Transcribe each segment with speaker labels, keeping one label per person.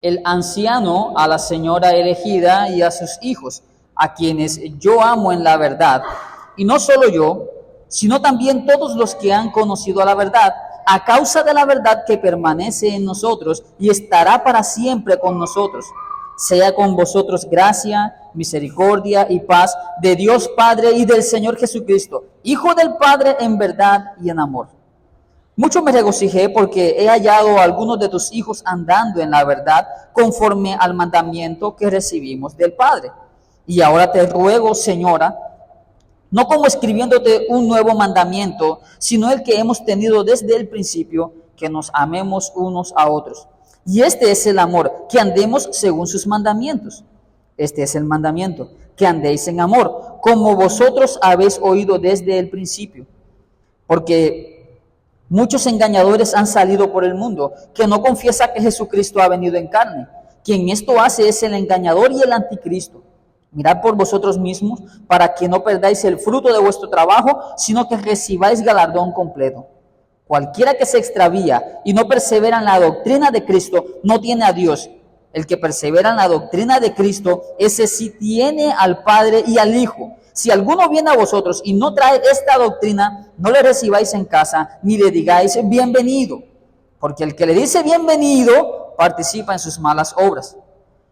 Speaker 1: el anciano a la señora elegida y a sus hijos, a quienes yo amo en la verdad. Y no solo yo, sino también todos los que han conocido a la verdad, a causa de la verdad que permanece en nosotros y estará para siempre con nosotros. Sea con vosotros gracia, misericordia y paz de Dios Padre y del Señor Jesucristo, Hijo del Padre en verdad y en amor. Mucho me regocijé porque he hallado a algunos de tus hijos andando en la verdad conforme al mandamiento que recibimos del Padre. Y ahora te ruego, Señora, no como escribiéndote un nuevo mandamiento, sino el que hemos tenido desde el principio, que nos amemos unos a otros. Y este es el amor, que andemos según sus mandamientos. Este es el mandamiento, que andéis en amor, como vosotros habéis oído desde el principio. Porque muchos engañadores han salido por el mundo, que no confiesa que Jesucristo ha venido en carne. Quien esto hace es el engañador y el anticristo. Mirad por vosotros mismos, para que no perdáis el fruto de vuestro trabajo, sino que recibáis galardón completo. Cualquiera que se extravía y no persevera en la doctrina de Cristo, no tiene a Dios. El que persevera en la doctrina de Cristo, ese sí tiene al Padre y al Hijo. Si alguno viene a vosotros y no trae esta doctrina, no le recibáis en casa, ni le digáis bienvenido, porque el que le dice bienvenido participa en sus malas obras.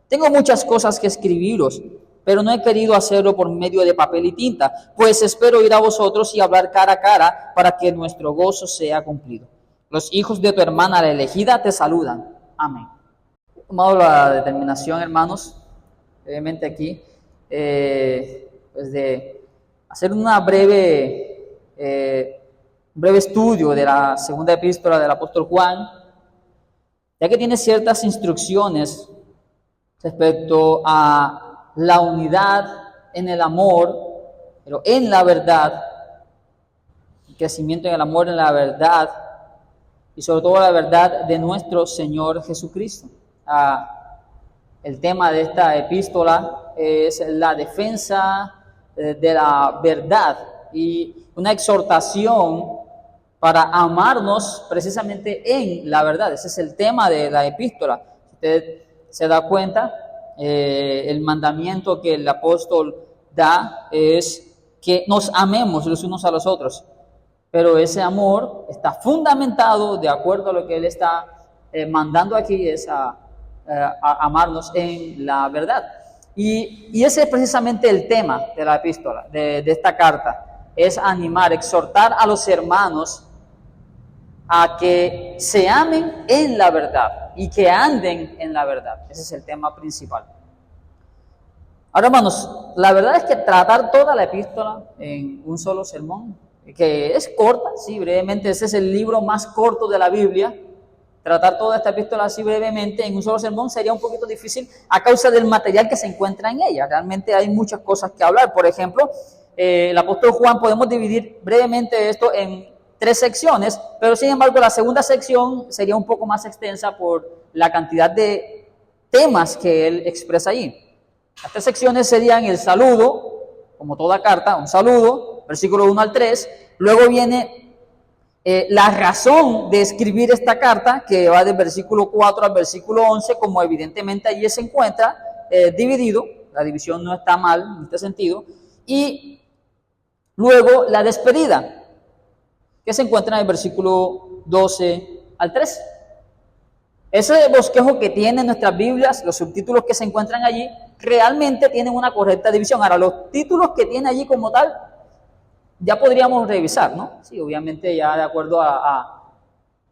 Speaker 1: Tengo muchas cosas que escribiros, pero no he querido hacerlo por medio de papel y tinta, pues espero ir a vosotros y hablar cara a cara para que nuestro gozo sea cumplido. Los hijos de tu hermana la elegida te saludan. Amén. He tomado la determinación, hermanos, brevemente aquí, pues de hacer un breve estudio de la segunda epístola del apóstol Juan, ya que tiene ciertas instrucciones respecto a la unidad en el amor, pero en la verdad, el crecimiento en el amor, en la verdad, y sobre todo la verdad de nuestro Señor Jesucristo. El tema de esta epístola es la defensa de la verdad y una exhortación para amarnos precisamente en la verdad. Ese es el tema de la epístola. Si usted se da cuenta, el mandamiento que el apóstol da es que nos amemos los unos a los otros, pero ese amor está fundamentado de acuerdo a lo que él está mandando aquí, es a amarnos en la verdad. Y ese es precisamente el tema de la epístola, de esta carta, es animar, exhortar a los hermanos a que se amen en la verdad y que anden en la verdad. Ese es el tema principal. Ahora, hermanos, la verdad es que tratar toda la epístola en un solo sermón, que es corta, sí, brevemente, ese es el libro más corto de la Biblia. Tratar toda esta epístola así brevemente en un solo sermón sería un poquito difícil a causa del material que se encuentra en ella. Realmente hay muchas cosas que hablar. Por ejemplo, el apóstol Juan, podemos dividir brevemente esto en 3 secciones, pero sin embargo la segunda sección sería un poco más extensa por la cantidad de temas que él expresa allí. Las 3 secciones serían el saludo, como toda carta, un saludo, versículo 1 al 3. Luego viene la razón de escribir esta carta, que va del versículo 4 al versículo 11, como evidentemente allí se encuentra dividido. La división no está mal en este sentido. Y luego la despedida, que se encuentra en el versículo 12 al 13. Ese bosquejo que tienen nuestras Biblias, los subtítulos que se encuentran allí, realmente tienen una correcta división. Ahora, los títulos que tiene allí como tal, ya podríamos revisar, ¿no? Sí, obviamente ya de acuerdo a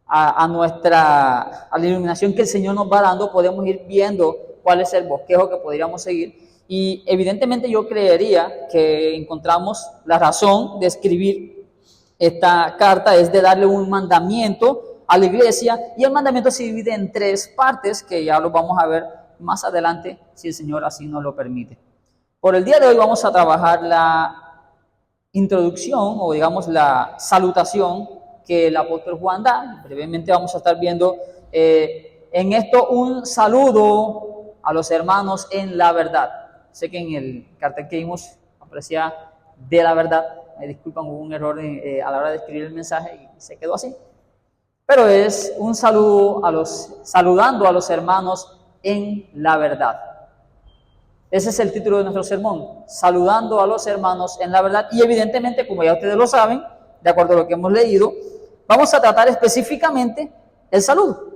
Speaker 1: la iluminación que el Señor nos va dando, podemos ir viendo cuál es el bosquejo que podríamos seguir. Y evidentemente yo creería que encontramos la razón de escribir esta carta es de darle un mandamiento a la iglesia, y el mandamiento se divide en 3 partes que ya lo vamos a ver más adelante si el Señor así nos lo permite. Por el día de hoy vamos a trabajar la introducción o digamos la salutación que el apóstol Juan da. Brevemente vamos a estar viendo en esto un saludo a los hermanos en la verdad. Sé que en el cartel que vimos aparecía de la verdad. Me disculpan, hubo un error a la hora de escribir el mensaje y se quedó así. Pero es un saludo saludando a los hermanos en la verdad. Ese es el título de nuestro sermón, saludando a los hermanos en la verdad. Y evidentemente, como ya ustedes lo saben, de acuerdo a lo que hemos leído, vamos a tratar específicamente el saludo.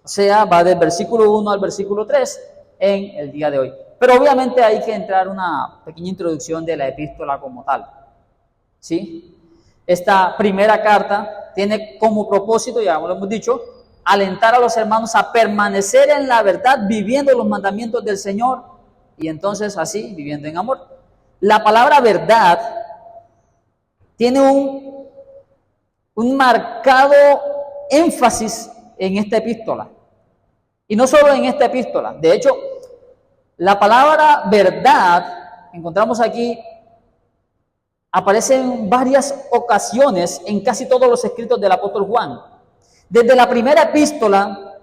Speaker 1: O sea, va del versículo 1 al versículo 3 en el día de hoy. Pero obviamente hay que entrar una pequeña introducción de la epístola como tal. ¿Sí? Esta primera carta tiene como propósito, ya lo hemos dicho, alentar a los hermanos a permanecer en la verdad, viviendo los mandamientos del Señor y entonces así viviendo en amor. La palabra verdad tiene un marcado énfasis en esta epístola. Y no solo en esta epístola. De hecho, la palabra verdad, encontramos aquí, aparece en varias ocasiones en casi todos los escritos del apóstol Juan. Desde la primera epístola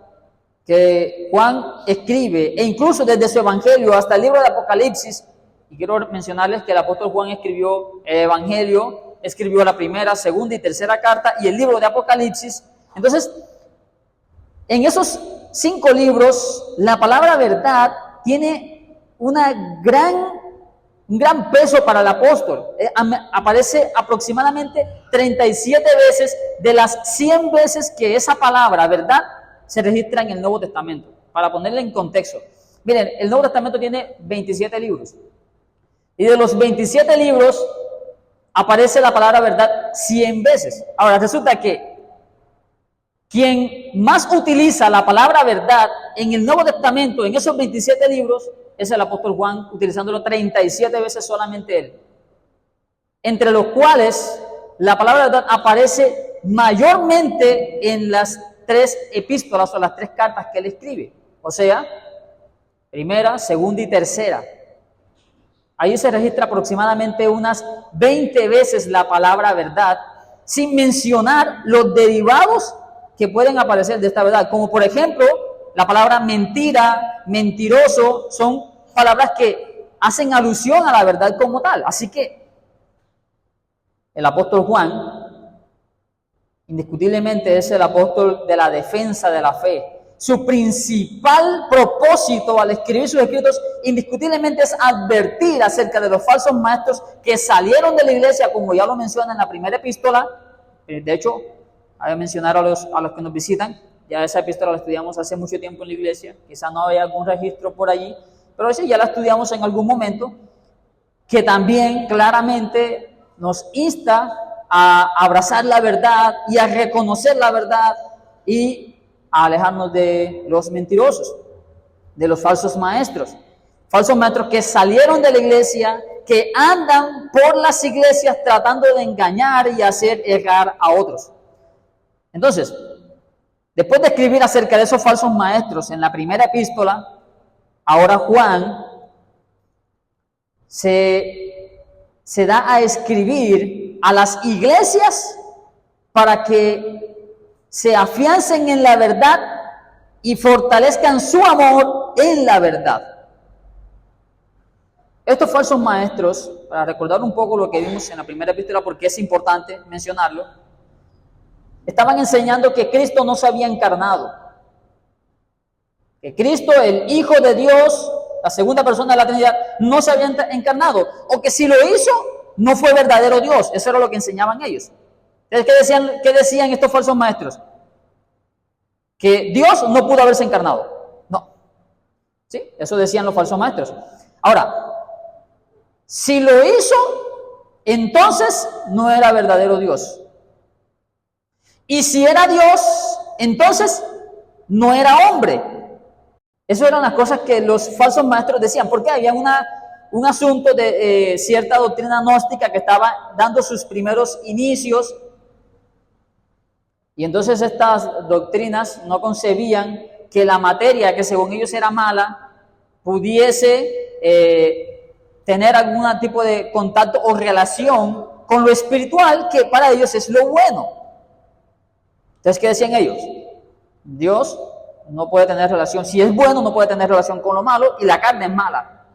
Speaker 1: que Juan escribe, e incluso desde su evangelio hasta el libro de Apocalipsis, y quiero mencionarles que el apóstol Juan escribió el evangelio, escribió la primera, segunda y tercera carta, y el libro de Apocalipsis. Entonces, en esos 5 libros, la palabra verdad tiene un gran peso para el apóstol. Aparece aproximadamente 37 veces de las 100 veces que esa palabra, verdad, se registra en el Nuevo Testamento. Para ponerle en contexto. Miren, el Nuevo Testamento tiene 27 libros. Y de los 27 libros aparece la palabra verdad 100 veces. Ahora, resulta que quien más utiliza la palabra verdad en el Nuevo Testamento, en esos 27 libros, es el apóstol Juan, utilizándolo 37 veces solamente él. Entre los cuales la palabra verdad aparece mayormente en las 3 epístolas o las 3 cartas que él escribe. O sea, primera, segunda y tercera. Ahí se registra aproximadamente unas 20 veces la palabra verdad, sin mencionar los derivados que pueden aparecer de esta verdad, como por ejemplo la palabra mentira, mentiroso, son palabras que hacen alusión a la verdad como tal. Así que el apóstol Juan indiscutiblemente es el apóstol de la defensa de la fe. Su principal propósito al escribir sus escritos indiscutiblemente es advertir acerca de los falsos maestros que salieron de la iglesia, como ya lo menciona en la primera epístola. De hecho, hay que mencionar a los que nos visitan, ya esa epístola la estudiamos hace mucho tiempo en la iglesia, quizá no había algún registro por allí, pero sí, ya la estudiamos en algún momento, que también claramente nos insta a abrazar la verdad y a reconocer la verdad y a alejarnos de los mentirosos, de los falsos maestros que salieron de la iglesia, que andan por las iglesias tratando de engañar y hacer errar a otros. Entonces, después de escribir acerca de esos falsos maestros en la primera epístola, ahora Juan se da a escribir a las iglesias para que se afiancen en la verdad y fortalezcan su amor en la verdad. Estos falsos maestros, para recordar un poco lo que vimos en la primera epístola, porque es importante mencionarlo, estaban enseñando que Cristo no se había encarnado, que Cristo, el Hijo de Dios, la segunda persona de la Trinidad, no se había encarnado, o que si lo hizo, no fue verdadero Dios. Eso era lo que enseñaban ellos. Entonces, ¿qué decían estos falsos maestros? Que Dios no pudo haberse encarnado. No. ¿Sí? Eso decían los falsos maestros. Ahora, si lo hizo, entonces no era verdadero Dios. Y si era Dios, entonces no era hombre. Esas eran las cosas que los falsos maestros decían, porque había un asunto de cierta doctrina gnóstica que estaba dando sus primeros inicios, y entonces estas doctrinas no concebían que la materia, que según ellos era mala, pudiese tener algún tipo de contacto o relación con lo espiritual, que para ellos es lo bueno. Entonces, ¿qué decían ellos? Dios no puede tener relación, si es bueno no puede tener relación con lo malo, y la carne es mala.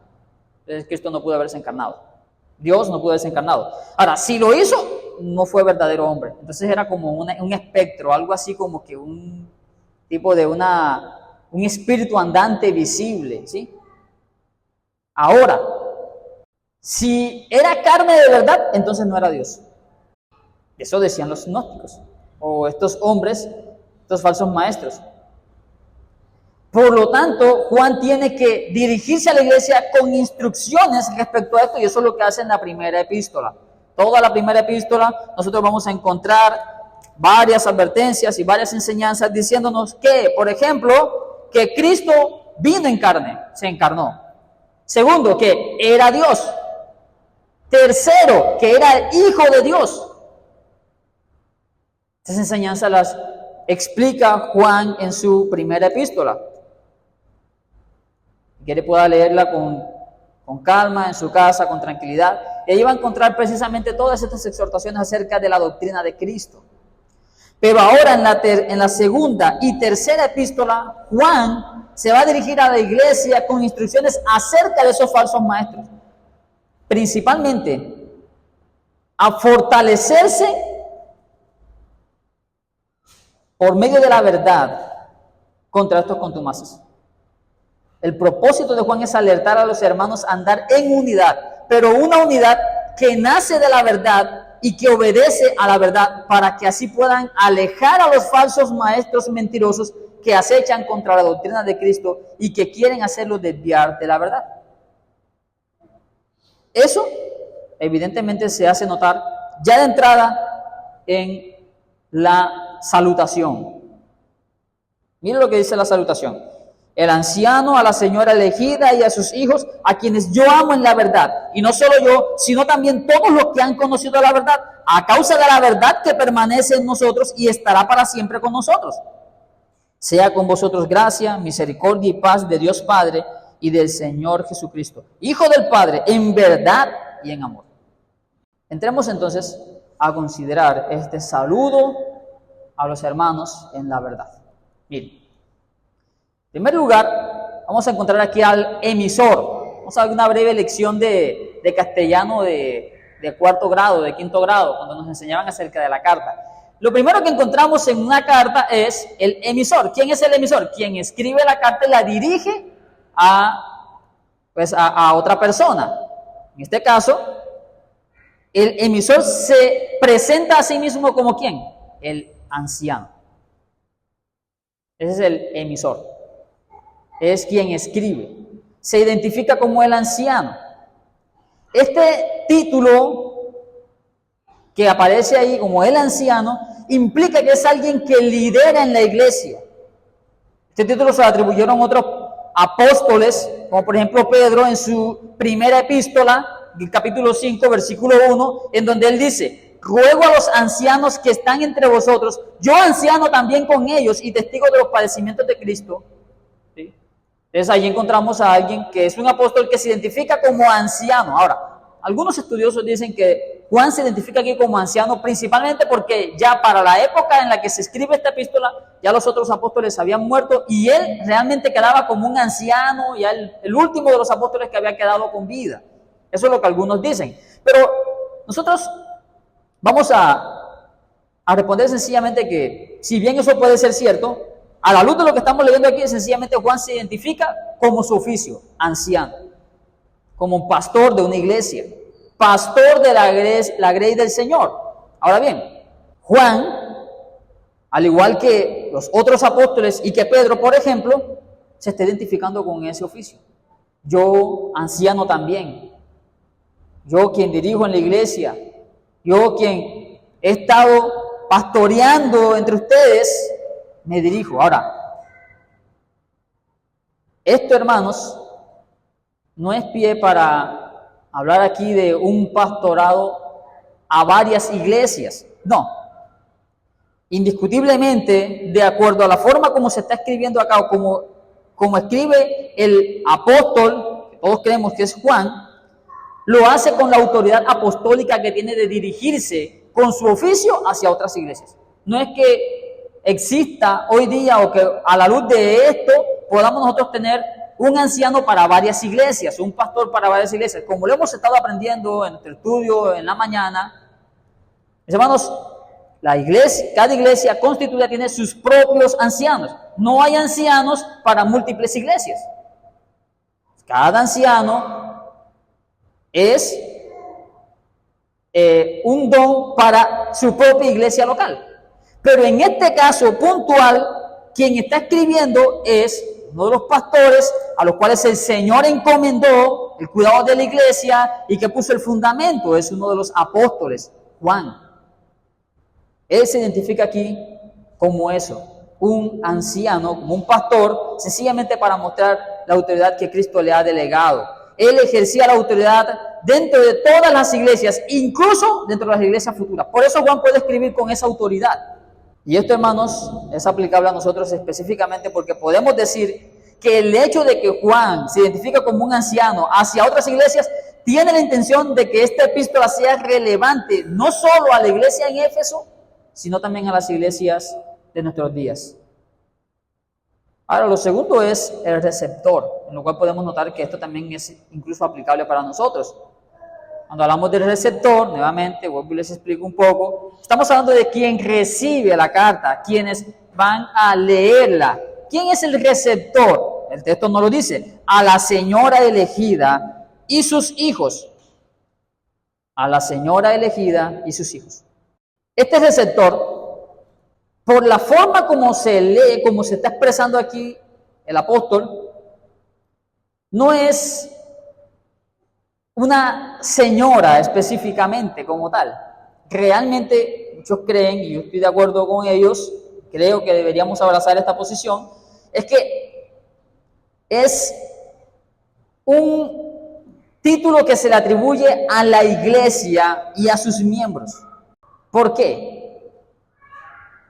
Speaker 1: Entonces Cristo no pudo haberse encarnado. Dios no pudo haberse encarnado. Ahora, si lo hizo, no fue verdadero hombre. Entonces era como un espectro, algo así como que un tipo de una un espíritu andante visible, ¿sí? Ahora, si era carne de verdad, entonces no era Dios. Eso decían los gnósticos, o estos hombres, estos falsos maestros. Por lo tanto, Juan tiene que dirigirse a la iglesia con instrucciones respecto a esto, y eso es lo que hace en la primera epístola. Toda la primera epístola nosotros vamos a encontrar varias advertencias y varias enseñanzas diciéndonos que, por ejemplo, que Cristo vino en carne, se encarnó. Segundo, que era Dios. Tercero, que era el Hijo de Dios. Estas enseñanzas las explica Juan en su primera epístola. Si quiere pueda leerla con calma, en su casa, con tranquilidad. Y ahí va a encontrar precisamente todas estas exhortaciones acerca de la doctrina de Cristo. Pero ahora en la segunda y tercera epístola, Juan se va a dirigir a la iglesia con instrucciones acerca de esos falsos maestros. Principalmente a fortalecerse por medio de la verdad contra estos contumaces. El propósito de Juan es alertar a los hermanos a andar en unidad, pero una unidad que nace de la verdad y que obedece a la verdad, para que así puedan alejar a los falsos maestros mentirosos que acechan contra la doctrina de Cristo y que quieren hacerlo desviar de la verdad. Eso evidentemente se hace notar ya de entrada en la salutación. Miren lo que dice la salutación. El anciano a la señora elegida y a sus hijos, a quienes yo amo en la verdad. Y no solo yo, sino también todos los que han conocido la verdad, a causa de la verdad que permanece en nosotros y estará para siempre con nosotros. Sea con vosotros gracia, misericordia y paz de Dios Padre y del Señor Jesucristo, Hijo del Padre, en verdad y en amor. Entremos entonces a considerar este saludo a los hermanos en la verdad. Miren. En primer lugar, vamos a encontrar aquí al emisor. Vamos a ver una breve lección de castellano de cuarto grado, de quinto grado, cuando nos enseñaban acerca de la carta. Lo primero que encontramos en una carta es el emisor. ¿Quién es el emisor? Quien escribe la carta y la dirige a otra persona. En este caso, el emisor se presenta a sí mismo como ¿quién? El anciano. Ese es el emisor. Es quien escribe. Se identifica como el anciano. Este título que aparece ahí como el anciano implica que es alguien que lidera en la iglesia. Este título se lo atribuyeron otros apóstoles, como por ejemplo Pedro en su primera epístola, el capítulo 5, versículo 1, en donde él dice: ruego a los ancianos que están entre vosotros, yo anciano también con ellos y testigo de los padecimientos de Cristo. ¿Sí? Entonces ahí encontramos a alguien que es un apóstol que se identifica como anciano. Ahora, algunos estudiosos dicen que Juan se identifica aquí como anciano principalmente porque ya para la época en la que se escribe esta epístola, ya los otros apóstoles habían muerto y él realmente quedaba como un anciano, ya el último de los apóstoles que había quedado con vida. Eso es lo que algunos dicen. Pero nosotros vamos a responder sencillamente que, si bien eso puede ser cierto, a la luz de lo que estamos leyendo aquí, sencillamente Juan se identifica como su oficio, anciano, como un pastor de una iglesia, pastor de la grey del Señor. Ahora bien, Juan, al igual que los otros apóstoles y que Pedro, por ejemplo, se está identificando con ese oficio. Yo, anciano también, yo quien dirijo en la iglesia, yo quien he estado pastoreando entre ustedes, me dirijo. Ahora, esto, hermanos, no es pie para hablar aquí de un pastorado a varias iglesias. No. Indiscutiblemente, de acuerdo a la forma como se está escribiendo acá, o como escribe el apóstol, que todos creemos que es Juan, lo hace con la autoridad apostólica que tiene de dirigirse con su oficio hacia otras iglesias. No es que exista hoy día o que a la luz de esto podamos nosotros tener un anciano para varias iglesias, un pastor para varias iglesias, como lo hemos estado aprendiendo en nuestro estudio en la mañana. Mis hermanos, La iglesia, cada iglesia constituida tiene sus propios ancianos. No hay ancianos para múltiples iglesias. Cada anciano es un don para su propia iglesia local. Pero en este caso puntual, quien está escribiendo es uno de los pastores a los cuales el Señor encomendó el cuidado de la iglesia y que puso el fundamento. Es uno de los apóstoles, Juan. Él se identifica aquí como eso, un anciano, como un pastor, sencillamente para mostrar la autoridad que Cristo le ha delegado. Él ejercía la autoridad dentro de todas las iglesias, incluso dentro de las iglesias futuras. Por eso Juan puede escribir con esa autoridad. Y esto, hermanos, es aplicable a nosotros específicamente porque podemos decir que el hecho de que Juan se identifica como un anciano hacia otras iglesias tiene la intención de que esta epístola sea relevante no solo a la iglesia en Éfeso, sino también a las iglesias de nuestros días. Ahora, lo segundo es el receptor, en lo cual podemos notar que esto también es incluso aplicable para nosotros. Cuando hablamos del receptor, nuevamente, vuelvo y les explico un poco, estamos hablando de quien recibe la carta, quienes van a leerla. ¿Quién es el receptor? El texto no lo dice. A la señora elegida y sus hijos. A la señora elegida y sus hijos. Este receptor, por la forma como se lee, como se está expresando aquí el apóstol, no es una señora específicamente como tal. Realmente muchos creen, y yo estoy de acuerdo con ellos, creo que deberíamos abrazar esta posición, es que es un título que se le atribuye a la iglesia y a sus miembros. ¿Por qué?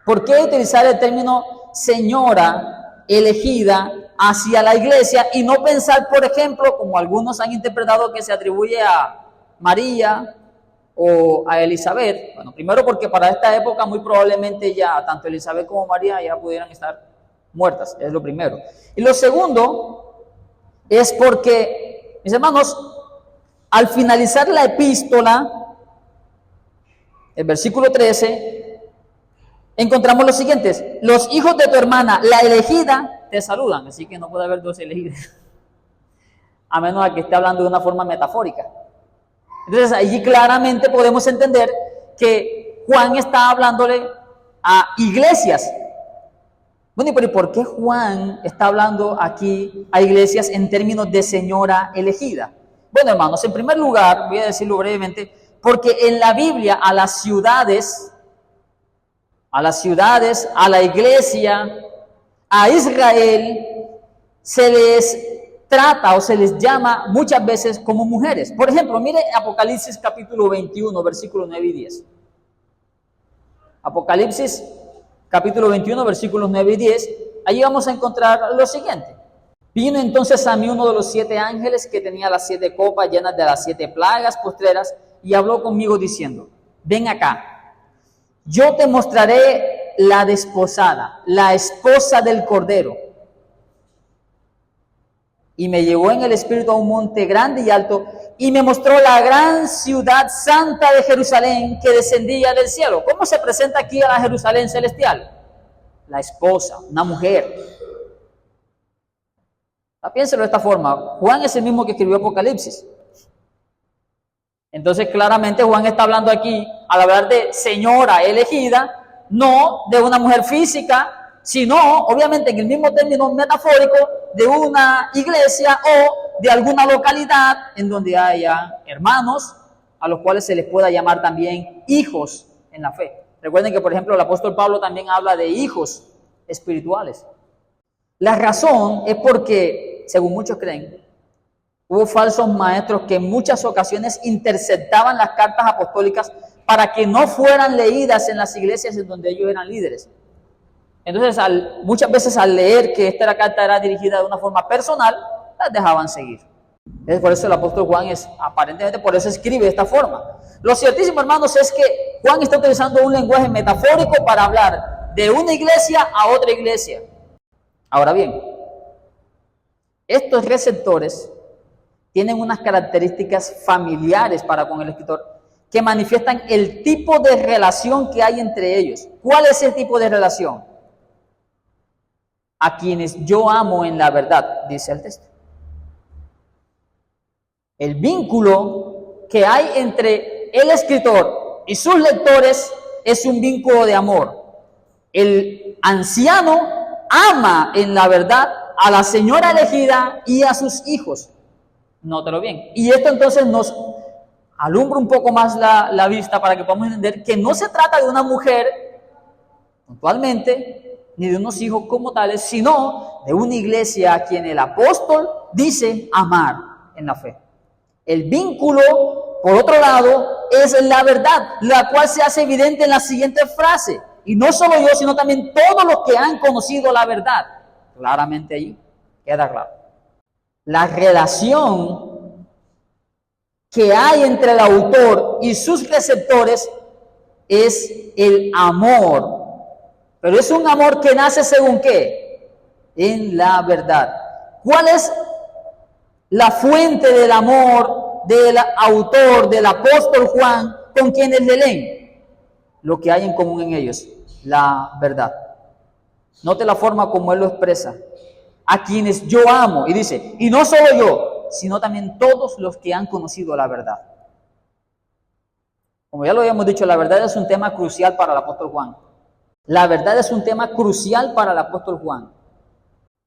Speaker 1: ¿Por qué utilizar el término señora elegida hacia la iglesia y no pensar, por ejemplo, como algunos han interpretado, que se atribuye a María o a Elizabeth? Bueno, primero porque para esta época muy probablemente ya tanto Elizabeth como María ya pudieran estar muertas, es lo primero. Y lo segundo es porque, mis hermanos, al finalizar la epístola, el versículo 13, encontramos los siguientes: los hijos de tu hermana, la elegida, te saludan. Así que no puede haber dos elegidas, a menos de que esté hablando de una forma metafórica. Entonces allí claramente podemos entender que Juan está hablándole a iglesias. Bueno, pero ¿y por qué Juan está hablando aquí a iglesias en términos de señora elegida? Bueno, hermanos, en primer lugar, voy a decirlo brevemente, porque en la Biblia a las ciudades, a la iglesia, a Israel, se les trata o se les llama muchas veces como mujeres. Por ejemplo, mire Apocalipsis capítulo 21, versículos 9 y 10. Apocalipsis capítulo 21, versículos 9 y 10. Allí vamos a encontrar lo siguiente. Vino entonces a mí uno de los 7 ángeles que tenía las 7 copas llenas de las 7 plagas postreras y habló conmigo diciendo: ven acá, yo te mostraré la desposada, la esposa del Cordero. Y me llevó en el espíritu a un monte grande y alto y me mostró la gran ciudad santa de Jerusalén que descendía del cielo. ¿Cómo se presenta aquí a la Jerusalén celestial? La esposa, una mujer. Piénselo de esta forma. Juan es el mismo que escribió Apocalipsis. Entonces claramente Juan está hablando aquí, al hablar de señora elegida, no de una mujer física, sino obviamente en el mismo término metafórico de una iglesia o de alguna localidad en donde haya hermanos a los cuales se les pueda llamar también hijos en la fe. Recuerden que, por ejemplo, el apóstol Pablo también habla de hijos espirituales. La razón es porque, según muchos creen, hubo falsos maestros que en muchas ocasiones interceptaban las cartas apostólicas para que no fueran leídas en las iglesias en donde ellos eran líderes. Entonces, muchas veces al leer que esta carta era dirigida de una forma personal, las dejaban seguir. Es por eso el apóstol Juan aparentemente por eso escribe de esta forma. Lo ciertísimo, hermanos, es que Juan está utilizando un lenguaje metafórico para hablar de una iglesia a otra iglesia. Ahora bien, estos receptores tienen unas características familiares para con el escritor que manifiestan el tipo de relación que hay entre ellos. ¿Cuál es el tipo de relación? A quienes yo amo en la verdad, dice el texto. El vínculo que hay entre el escritor y sus lectores es un vínculo de amor. El anciano ama en la verdad a la señora elegida y a sus hijos. Nótalo bien. Y esto entonces nos alumbra un poco más la vista para que podamos entender que no se trata de una mujer puntualmente, ni de unos hijos como tales, sino de una iglesia a quien el apóstol dice amar en la fe. El vínculo, por otro lado, es la verdad, la cual se hace evidente en la siguiente frase. Y no solo yo, sino también todos los que han conocido la verdad. Claramente ahí queda claro. La relación que hay entre el autor y sus receptores es el amor. Pero es un amor que nace según ¿qué? En la verdad. ¿Cuál es la fuente del amor del autor, del apóstol Juan, con quienes le leen? Lo que hay en común en ellos, la verdad. Note la forma como él lo expresa. A quienes yo amo, y dice, y no solo yo, sino también todos los que han conocido la verdad. Como ya lo habíamos dicho, la verdad es un tema crucial para el apóstol Juan. La verdad es un tema crucial para el apóstol Juan.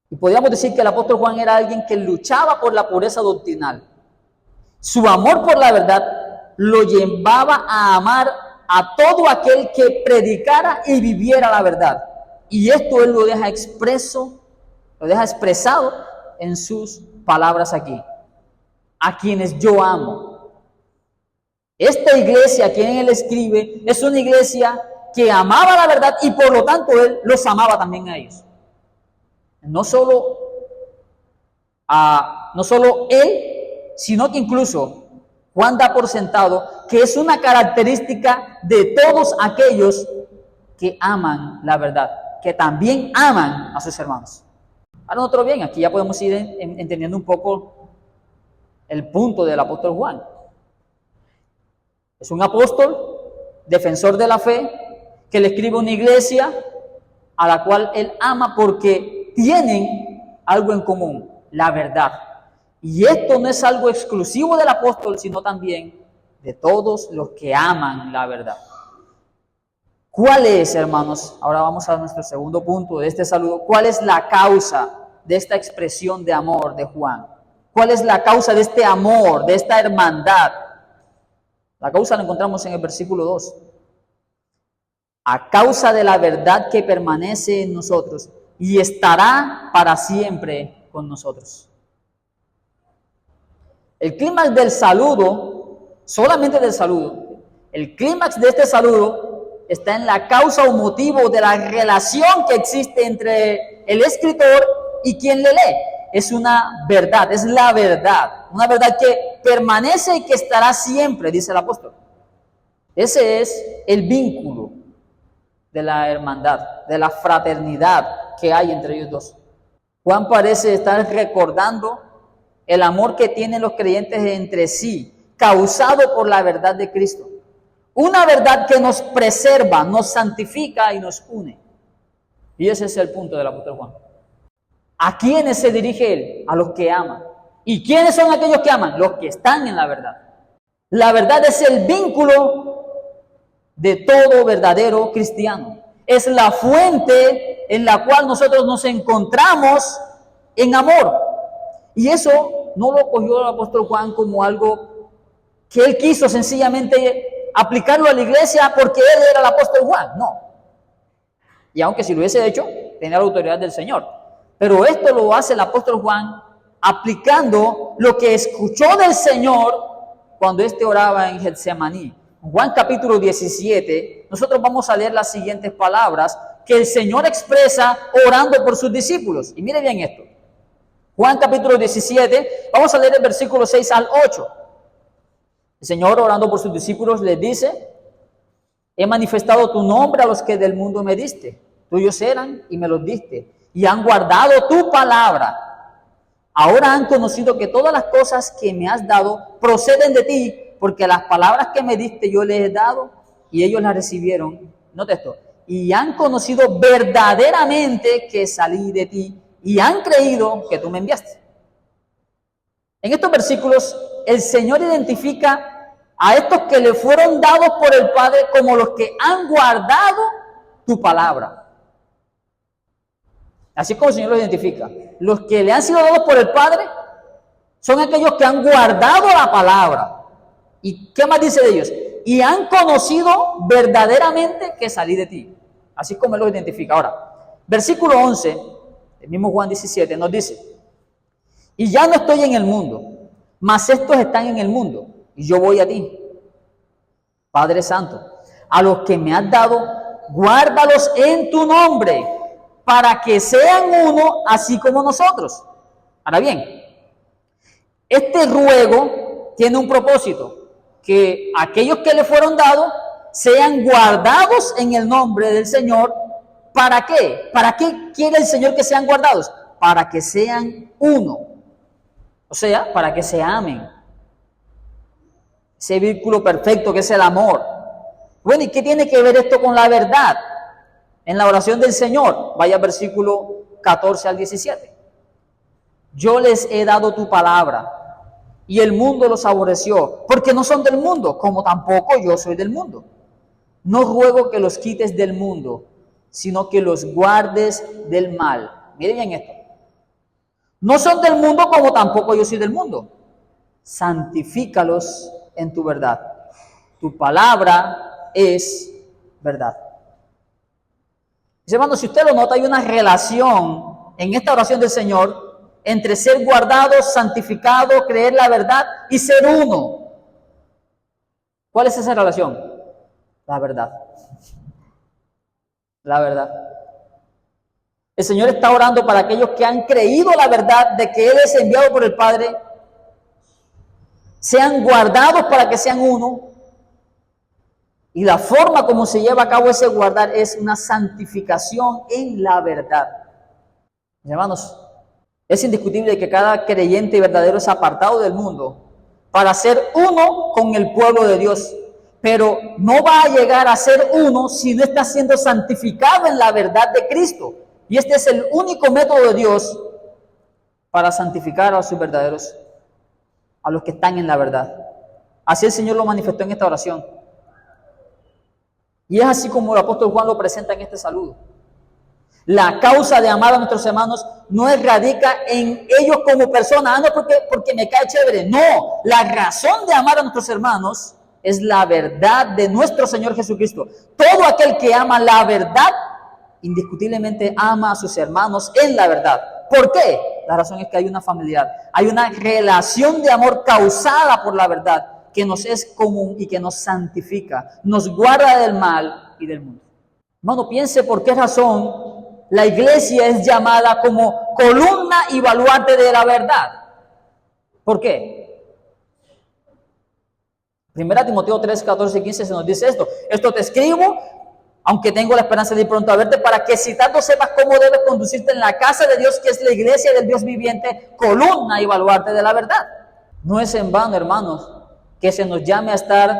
Speaker 1: Y podríamos decir que el apóstol Juan era alguien que luchaba por la pureza doctrinal. Su amor por la verdad lo llevaba a amar a todo aquel que predicara y viviera la verdad. Y esto él lo deja expresado en sus palabras aquí. A quienes yo amo. Esta iglesia a quien él escribe es una iglesia que amaba la verdad y por lo tanto él los amaba también a ellos. No solo él, sino que incluso Juan da por sentado que es una característica de todos aquellos que aman la verdad, que también aman a sus hermanos. Ahora nosotros bien, aquí ya podemos ir entendiendo un poco el punto del apóstol Juan. Es un apóstol, defensor de la fe, que le escribe a una iglesia a la cual él ama porque tienen algo en común, la verdad. Y esto no es algo exclusivo del apóstol, sino también de todos los que aman la verdad. ¿Cuál es, hermanos? Ahora vamos a nuestro segundo punto de este saludo. ¿Cuál es la causa de esta expresión de amor de Juan? ¿Cuál es la causa de este amor, de esta hermandad? La causa la encontramos en el versículo 2. A causa de la verdad que permanece en nosotros y estará para siempre con nosotros. El clímax del saludo, solamente del saludo, el clímax de este saludo está en la causa o motivo de la relación que existe entre el escritor y quien le lee. Es una verdad, es la verdad, una verdad que permanece y que estará siempre, dice el apóstol. Ese es el vínculo de la hermandad, de la fraternidad que hay entre ellos dos. Juan parece estar recordando el amor que tienen los creyentes entre sí, causado por la verdad de Cristo. Una verdad que nos preserva, nos santifica y nos une. Y ese es el punto del apóstol Juan. ¿A quiénes se dirige él? A los que aman. ¿Y quiénes son aquellos que aman? Los que están en la verdad. La verdad es el vínculo de todo verdadero cristiano. Es la fuente en la cual nosotros nos encontramos en amor. Y eso no lo cogió el apóstol Juan como algo que él quiso sencillamente aplicarlo a la iglesia porque él era el apóstol Juan. No. Y aunque si lo hubiese hecho, tenía la autoridad del Señor. Pero esto lo hace el apóstol Juan aplicando lo que escuchó del Señor cuando éste oraba en Getsemaní. Juan capítulo 17, nosotros vamos a leer las siguientes palabras que el Señor expresa orando por sus discípulos. Y mire bien esto. Juan capítulo 17, vamos a leer el versículo 6 al 8. El Señor orando por sus discípulos les dice: he manifestado tu nombre a los que del mundo me diste. Tuyos eran y me los diste. Y han guardado tu palabra. Ahora han conocido que todas las cosas que me has dado proceden de ti, porque las palabras que me diste yo les he dado y ellos las recibieron. Note esto. Y han conocido verdaderamente que salí de ti y han creído que tú me enviaste. En estos versículos, el Señor identifica a estos que le fueron dados por el Padre como los que han guardado tu palabra. Así como el Señor los identifica. Los que le han sido dados por el Padre son aquellos que han guardado la palabra. ¿Y qué más dice de ellos? Y han conocido verdaderamente que salí de ti. Así como Él los identifica. Ahora, versículo 11, el mismo Juan 17, nos dice: y ya no estoy en el mundo, mas estos están en el mundo, y yo voy a ti. Padre Santo, a los que me has dado, guárdalos en tu nombre, para que sean uno, así como nosotros. Ahora bien, este ruego tiene un propósito: que aquellos que le fueron dados sean guardados en el nombre del Señor. ¿Para qué? ¿Para qué quiere el Señor que sean guardados? Para que sean uno. O sea, para que se amen. Ese vínculo perfecto que es el amor. Bueno, ¿y qué tiene que ver esto con la verdad? En la oración del Señor, vaya versículo 14 al 17. Yo les he dado tu palabra, y el mundo los aborreció, porque no son del mundo, como tampoco yo soy del mundo. No ruego que los quites del mundo, sino que los guardes del mal. Miren bien esto. No son del mundo, como tampoco yo soy del mundo. Santifícalos en tu verdad. Tu palabra es verdad. Mis hermanos, si usted lo nota, hay una relación en esta oración del Señor entre ser guardado, santificado, creer la verdad y ser uno. ¿Cuál es esa relación? La verdad. La verdad. El Señor está orando para aquellos que han creído la verdad de que Él es enviado por el Padre, sean guardados para que sean uno. Y la forma como se lleva a cabo ese guardar es una santificación en la verdad. Mis hermanos, es indiscutible que cada creyente verdadero es apartado del mundo para ser uno con el pueblo de Dios. Pero no va a llegar a ser uno si no está siendo santificado en la verdad de Cristo. Y este es el único método de Dios para santificar a sus verdaderos, a los que están en la verdad. Así el Señor lo manifestó en esta oración. Y es así como el apóstol Juan lo presenta en este saludo. La causa de amar a nuestros hermanos no radica en ellos como personas, no porque me cae chévere. No, la razón de amar a nuestros hermanos es la verdad de nuestro Señor Jesucristo. Todo aquel que ama la verdad, indiscutiblemente ama a sus hermanos en la verdad. ¿Por qué? La razón es que hay una familiaridad, hay una relación de amor causada por la verdad que nos es común y que nos santifica, nos guarda del mal y del mundo. Hermano, piense por qué razón la iglesia es llamada como columna y baluarte de la verdad. ¿Por qué? 1 Timoteo 3, 14 y 15 se nos dice esto. Esto te escribo, aunque tengo la esperanza de ir pronto a verte, para que si tanto sepas cómo debes conducirte en la casa de Dios, que es la iglesia del Dios viviente, columna y baluarte de la verdad. No es en vano, hermanos, que se nos llame a estar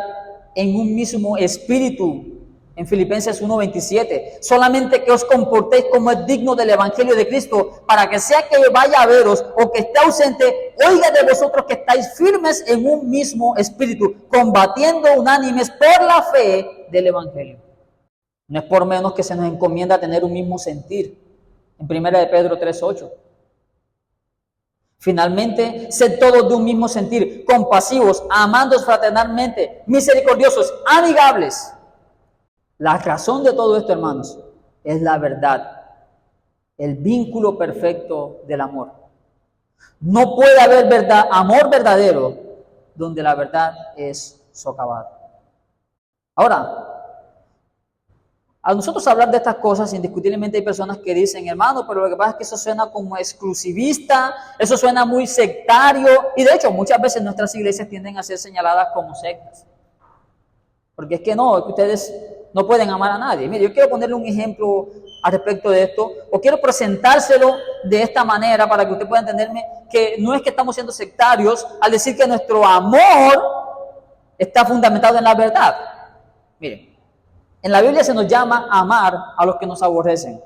Speaker 1: en un mismo espíritu. En Filipenses 1:27, solamente que os comportéis como es digno del evangelio de Cristo, para que sea que vaya a veros o que esté ausente, oiga de vosotros que estáis firmes en un mismo espíritu, combatiendo unánimes por la fe del evangelio. No es por menos que se nos encomienda tener un mismo sentir. En 1 Pedro 3:8. Finalmente, sed todos de un mismo sentir, compasivos, amándoos fraternalmente, misericordiosos, amigables. La razón de todo esto, hermanos, es la verdad, el vínculo perfecto del amor. No puede haber verdad, amor verdadero donde la verdad es socavada. Ahora, a nosotros hablar de estas cosas, indiscutiblemente hay personas que dicen, hermano, pero lo que pasa es que eso suena como exclusivista, eso suena muy sectario, y de hecho muchas veces nuestras iglesias tienden a ser señaladas como sectas. Porque es que ustedes no pueden amar a nadie. Mire, yo quiero ponerle un ejemplo al respecto de esto, o quiero presentárselo de esta manera para que usted pueda entenderme que no es que estamos siendo sectarios al decir que nuestro amor está fundamentado en la verdad. Miren, en la Biblia se nos llama a amar a los que nos aborrecen.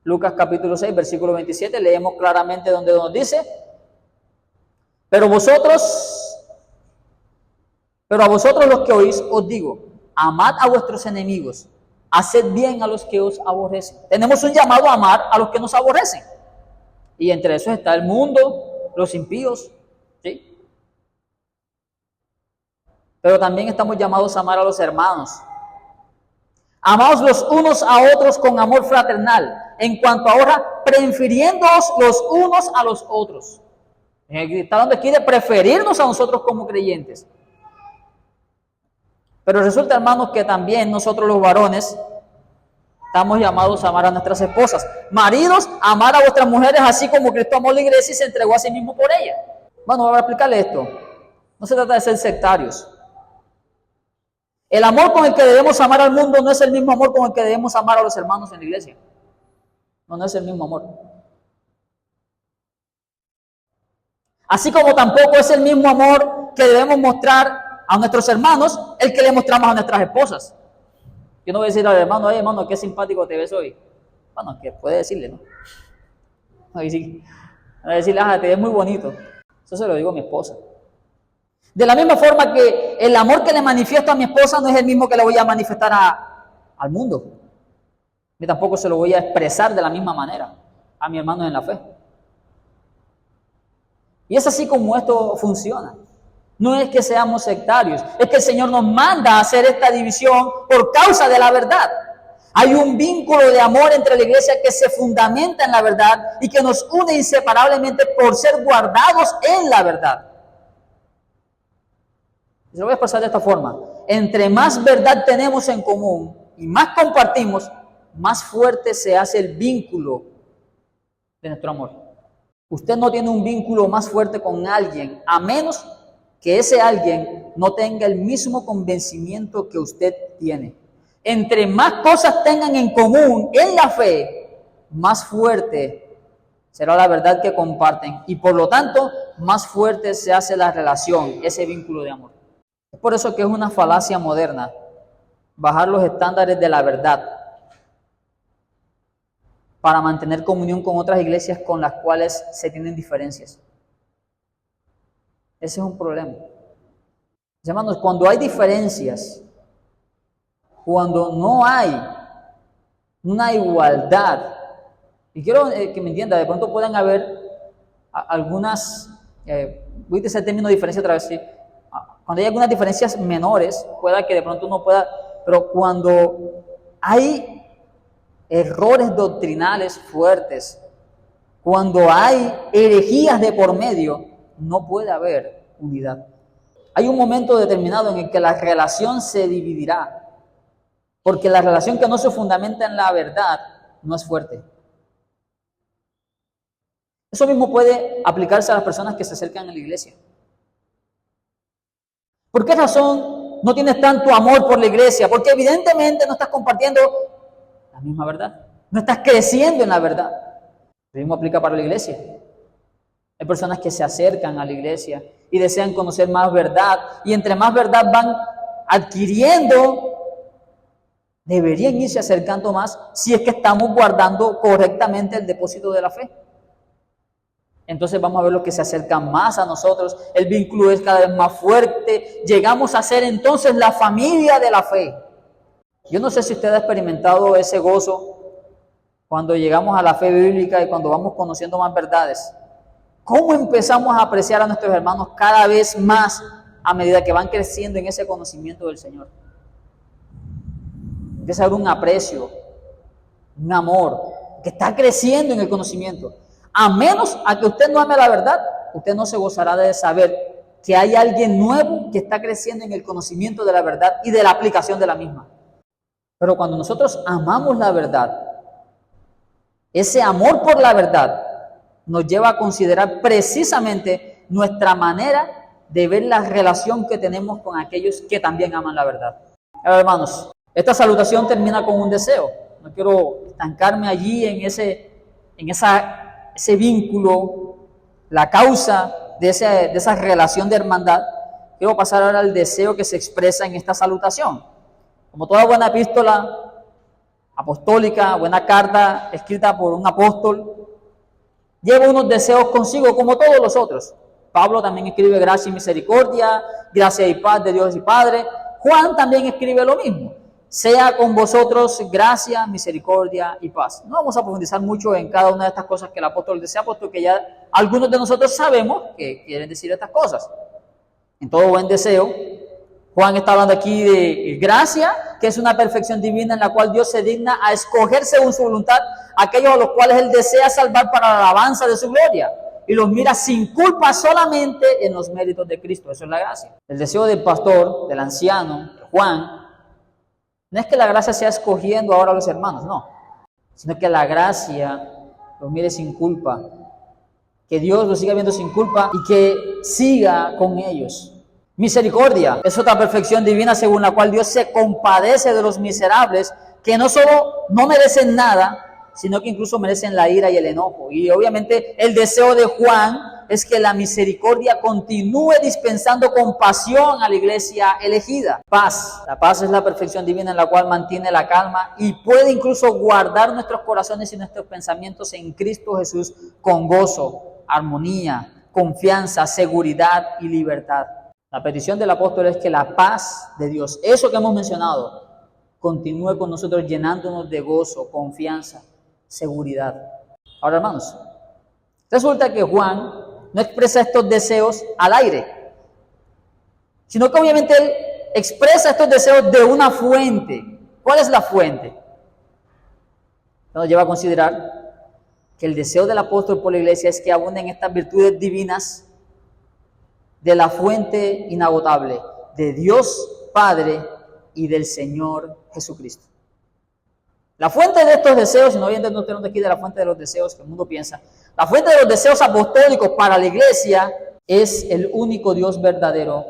Speaker 1: Lucas capítulo 6, versículo 27, leemos claramente donde nos dice, pero a vosotros los que oís os digo, amad a vuestros enemigos, haced bien a los que os aborrecen. Tenemos un llamado a amar a los que nos aborrecen. Y entre esos está el mundo, los impíos, ¿sí? Pero también estamos llamados a amar a los hermanos. Amaos los unos a otros con amor fraternal, en cuanto ahora prefiriéndoos los unos a los otros. Está donde quiere preferirnos a nosotros como creyentes. Pero resulta, hermanos, que también nosotros los varones estamos llamados a amar a nuestras esposas. Maridos, amar a vuestras mujeres así como Cristo amó la iglesia y se entregó a sí mismo por ella. Bueno, voy a explicarle esto. No se trata de ser sectarios. El amor con el que debemos amar al mundo no es el mismo amor con el que debemos amar a los hermanos en la iglesia. No es el mismo amor. Así como tampoco es el mismo amor que debemos mostrar a nuestros hermanos el que le mostramos a nuestras esposas. Yo no voy a decir al hermano, ay hermano, qué simpático te ves hoy. Bueno, que puede decirle, ¿no? Voy a decirle, te ves muy bonito. Eso se lo digo a mi esposa. De la misma forma que el amor que le manifiesto a mi esposa no es el mismo que le voy a manifestar al mundo. Ni tampoco se lo voy a expresar de la misma manera a mi hermano en la fe. Y es así como esto funciona. No es que seamos sectarios, es que el Señor nos manda a hacer esta división por causa de la verdad. Hay un vínculo de amor entre la iglesia que se fundamenta en la verdad y que nos une inseparablemente por ser guardados en la verdad. Se lo voy a expresar de esta forma. Entre más verdad tenemos en común y más compartimos, más fuerte se hace el vínculo de nuestro amor. Usted no tiene un vínculo más fuerte con alguien, a menos que ese alguien no tenga el mismo convencimiento que usted tiene. Entre más cosas tengan en común en la fe, más fuerte será la verdad que comparten y por lo tanto más fuerte se hace la relación, ese vínculo de amor. Es por eso que es una falacia moderna bajar los estándares de la verdad para mantener comunión con otras iglesias con las cuales se tienen diferencias. Ese es un problema. Hermanos, cuando hay diferencias, cuando no hay una igualdad, y quiero que me entienda, de pronto pueden haber algunas, voy a decir el término diferencia otra vez, ¿sí? Cuando hay algunas diferencias menores, pueda que de pronto uno pueda, pero cuando hay errores doctrinales fuertes, cuando hay herejías de por medio, no puede haber unidad. Hay un momento determinado en el que la relación se dividirá, porque la relación que no se fundamenta en la verdad no es fuerte. Eso mismo puede aplicarse a las personas que se acercan a la iglesia. ¿Por qué razón no tienes tanto amor por la iglesia? Porque evidentemente no estás compartiendo la misma verdad. No estás creciendo en la verdad. Lo mismo aplica para la iglesia. Hay personas que se acercan a la iglesia y desean conocer más verdad. Y entre más verdad van adquiriendo, deberían irse acercando más si es que estamos guardando correctamente el depósito de la fe. Entonces vamos a ver los que se acercan más a nosotros. El vínculo es cada vez más fuerte. Llegamos a ser entonces la familia de la fe. Yo no sé si usted ha experimentado ese gozo cuando llegamos a la fe bíblica y cuando vamos conociendo más verdades. ¿Cómo empezamos a apreciar a nuestros hermanos cada vez más a medida que van creciendo en ese conocimiento del Señor? Empieza a haber un aprecio, un amor, que está creciendo en el conocimiento. A menos a que usted no ame la verdad, usted no se gozará de saber que hay alguien nuevo que está creciendo en el conocimiento de la verdad y de la aplicación de la misma. Pero cuando nosotros amamos la verdad, ese amor por la verdad nos lleva a considerar precisamente nuestra manera de ver la relación que tenemos con aquellos que también aman la verdad. Ahora, hermanos, esta salutación termina con un deseo. No quiero estancarme allí en ese vínculo, la causa de esa relación de hermandad, quiero pasar ahora al deseo que se expresa en esta salutación. Como toda buena epístola apostólica, buena carta escrita por un apóstol, lleva unos deseos consigo como todos los otros. Pablo también escribe gracia y misericordia, gracia y paz de Dios y Padre. Juan también escribe lo mismo. Sea con vosotros gracia, misericordia y paz. No vamos a profundizar mucho en cada una de estas cosas que el apóstol desea, puesto que ya algunos de nosotros sabemos que quieren decir estas cosas. En todo buen deseo, Juan está hablando aquí de gracia, que es una perfección divina en la cual Dios se digna a escoger según su voluntad a aquellos a los cuales Él desea salvar para la alabanza de su gloria, y los mira sin culpa solamente en los méritos de Cristo. Eso es la gracia. El deseo del pastor, del anciano, Juan, no es que la gracia sea escogiendo ahora a los hermanos, no, sino que la gracia los mire sin culpa, que Dios los siga viendo sin culpa y que siga con ellos. Misericordia es otra perfección divina según la cual Dios se compadece de los miserables que no solo no merecen nada, sino que incluso merecen la ira y el enojo. Y obviamente el deseo de Juan es que la misericordia continúe dispensando compasión a la iglesia elegida. Paz. La paz es la perfección divina en la cual mantiene la calma y puede incluso guardar nuestros corazones y nuestros pensamientos en Cristo Jesús con gozo, armonía, confianza, seguridad y libertad. La petición del apóstol es que la paz de Dios, eso que hemos mencionado, continúe con nosotros llenándonos de gozo, confianza, seguridad. Ahora, hermanos, resulta que Juan no expresa estos deseos al aire, sino que obviamente él expresa estos deseos de una fuente. ¿Cuál es la fuente? Nos lleva a considerar que el deseo del apóstol por la iglesia es que abunden estas virtudes divinas de la fuente inagotable, de Dios Padre y del Señor Jesucristo. La fuente de estos deseos, y no voy a entender aquí de la fuente de los deseos que el mundo piensa, la fuente de los deseos apostólicos para la iglesia es el único Dios verdadero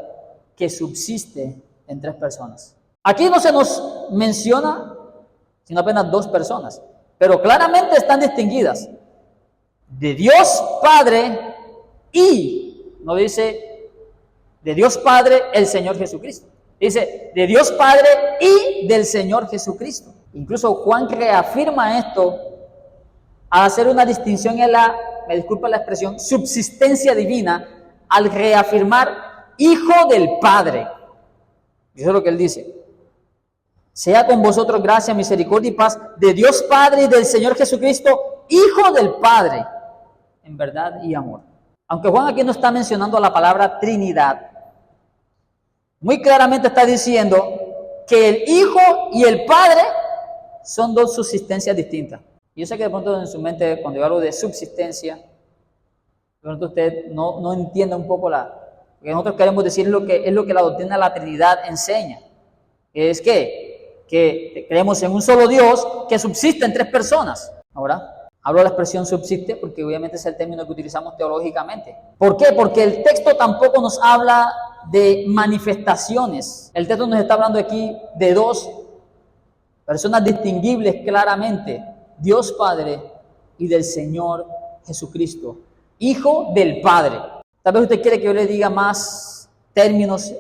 Speaker 1: que subsiste en tres personas. Aquí no se nos menciona sino apenas dos personas, pero claramente están distinguidas: de Dios Padre y, no dice de Dios Padre el Señor Jesucristo, dice de Dios Padre y del Señor Jesucristo. Incluso Juan reafirma esto al hacer una distinción en la, me disculpa la expresión, subsistencia divina, al reafirmar Hijo del Padre. Eso es lo que él dice. Sea con vosotros gracia, misericordia y paz de Dios Padre y del Señor Jesucristo, Hijo del Padre, en verdad y amor. Aunque Juan aquí no está mencionando la palabra Trinidad, muy claramente está diciendo que el Hijo y el Padre son dos subsistencias distintas. Y yo sé que de pronto en su mente, cuando yo hablo de subsistencia, de pronto usted no entiende un poco porque nosotros queremos decir lo que es lo que la doctrina de la Trinidad enseña. Es que creemos en un solo Dios que subsiste en tres personas. Ahora, hablo de la expresión subsiste porque obviamente es el término que utilizamos teológicamente. ¿Por qué? Porque el texto tampoco nos habla de manifestaciones. El texto nos está hablando aquí de dos personas distinguibles claramente: Dios Padre y del Señor Jesucristo, Hijo del Padre. Tal vez usted quiere que yo le diga más términos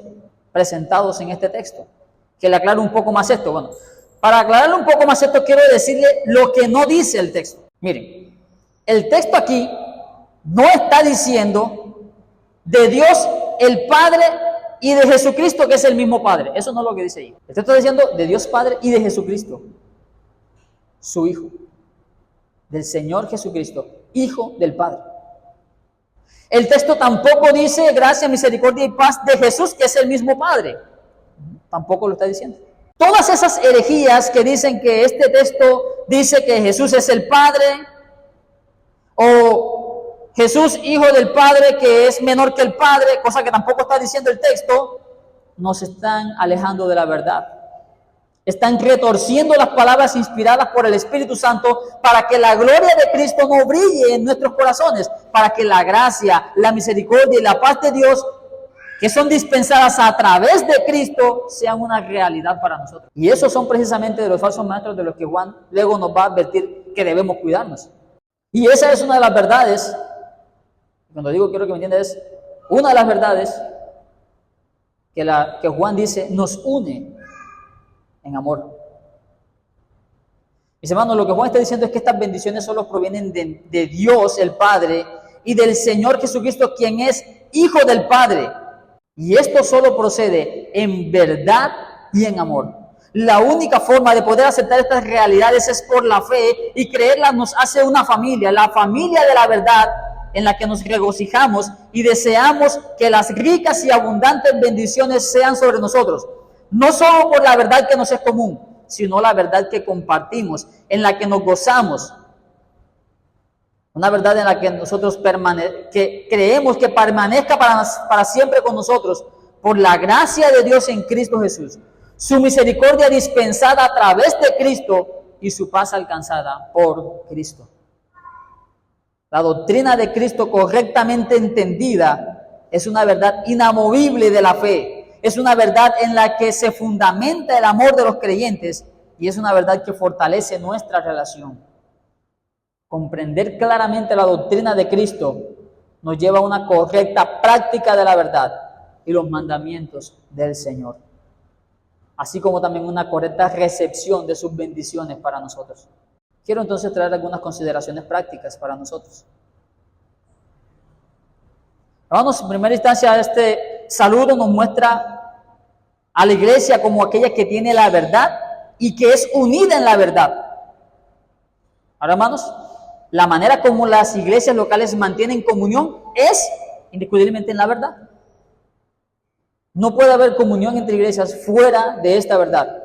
Speaker 1: presentados en este texto, que le aclare un poco más esto. Bueno, para aclararle un poco más esto, quiero decirle lo que no dice el texto. Miren, el texto aquí no está diciendo de Dios el Padre y de Jesucristo, que es el mismo Padre. Eso no es lo que dice ahí. El texto está diciendo de Dios Padre y de Jesucristo, su Hijo, del Señor Jesucristo, Hijo del Padre. El texto tampoco dice gracia, misericordia y paz de Jesús, que es el mismo Padre. Tampoco lo está diciendo. Todas esas herejías que dicen que este texto dice que Jesús es el Padre, o Jesús, Hijo del Padre, que es menor que el Padre, cosa que tampoco está diciendo el texto, nos están alejando de la verdad. Están retorciendo las palabras inspiradas por el Espíritu Santo para que la gloria de Cristo no brille en nuestros corazones, para que la gracia, la misericordia y la paz de Dios, que son dispensadas a través de Cristo, sean una realidad para nosotros. Y esos son precisamente de los falsos maestros de los que Juan luego nos va a advertir que debemos cuidarnos. Y esa es una de las verdades, cuando digo quiero que me entiendas, es una de las verdades que Juan dice, nos une en amor. Mis hermanos, lo que Juan está diciendo es que estas bendiciones solo provienen de Dios, el Padre, y del Señor Jesucristo, quien es Hijo del Padre. Y esto solo procede en verdad y en amor. La única forma de poder aceptar estas realidades es por la fe, y creerlas nos hace una familia, la familia de la verdad, en la que nos regocijamos y deseamos que las ricas y abundantes bendiciones sean sobre nosotros. No solo por la verdad que nos es común, sino la verdad que compartimos, en la que nos gozamos. Una verdad en la que nosotros que creemos que permanezca para siempre con nosotros, por la gracia de Dios en Cristo Jesús, su misericordia dispensada a través de Cristo y su paz alcanzada por Cristo. La doctrina de Cristo correctamente entendida es una verdad inamovible de la fe. Es una verdad en la que se fundamenta el amor de los creyentes y es una verdad que fortalece nuestra relación. Comprender claramente la doctrina de Cristo nos lleva a una correcta práctica de la verdad y los mandamientos del Señor, así como también una correcta recepción de sus bendiciones para nosotros. Quiero entonces traer algunas consideraciones prácticas para nosotros. Hermanos, en primera instancia, este saludo nos muestra a la iglesia como aquella que tiene la verdad y que es unida en la verdad. Ahora, hermanos, la manera como las iglesias locales mantienen comunión es indiscutiblemente en la verdad. No puede haber comunión entre iglesias fuera de esta verdad.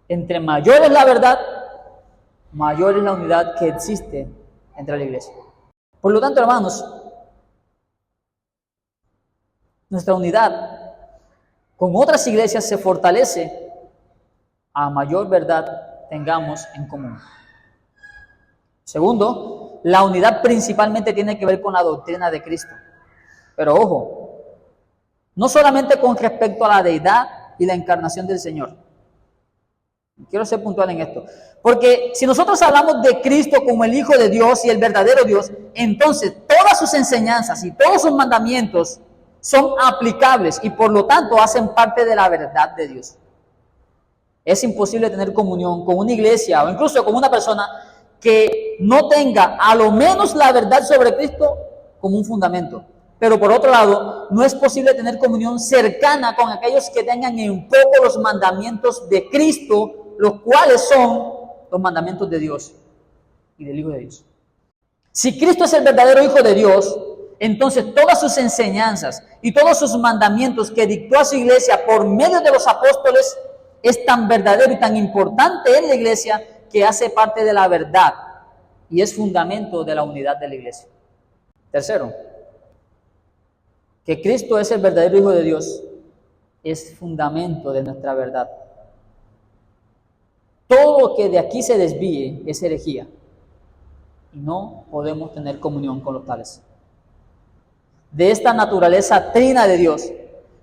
Speaker 1: Entre mayor es la verdad, mayor es la unidad que existe entre la iglesia. Por lo tanto, hermanos, nuestra unidad con otras iglesias se fortalece a mayor verdad tengamos en común. Segundo, la unidad principalmente tiene que ver con la doctrina de Cristo. Pero ojo, no solamente con respecto a la deidad y la encarnación del Señor. Quiero ser puntual en esto. Porque si nosotros hablamos de Cristo como el Hijo de Dios y el verdadero Dios, entonces todas sus enseñanzas y todos sus mandamientos son aplicables y por lo tanto hacen parte de la verdad de Dios. Es imposible tener comunión con una iglesia o incluso con una persona que no tenga a lo menos la verdad sobre Cristo como un fundamento. Pero por otro lado, no es posible tener comunión cercana con aquellos que tengan en poco los mandamientos de Cristo, los cuales son los mandamientos de Dios y del Hijo de Dios. Si Cristo es el verdadero Hijo de Dios, entonces todas sus enseñanzas y todos sus mandamientos que dictó a su iglesia por medio de los apóstoles es tan verdadero y tan importante en la iglesia que hace parte de la verdad y es fundamento de la unidad de la iglesia. Tercero, que Cristo es el verdadero Hijo de Dios es fundamento de nuestra verdad. Todo lo que de aquí se desvíe es herejía y no podemos tener comunión con los tales. De esta naturaleza trina de Dios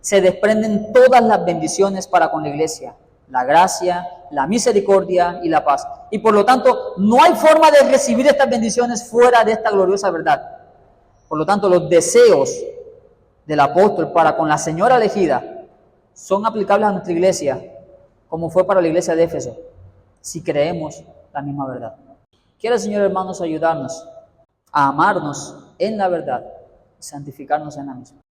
Speaker 1: se desprenden todas las bendiciones para con la iglesia, la gracia, la misericordia y la paz. Y por lo tanto, no hay forma de recibir estas bendiciones fuera de esta gloriosa verdad. Por lo tanto, los deseos del apóstol para con la señora elegida son aplicables a nuestra iglesia, como fue para la iglesia de Éfeso, si creemos la misma verdad. Quiere el Señor, hermanos, ayudarnos a amarnos en la verdad y santificarnos en la misma.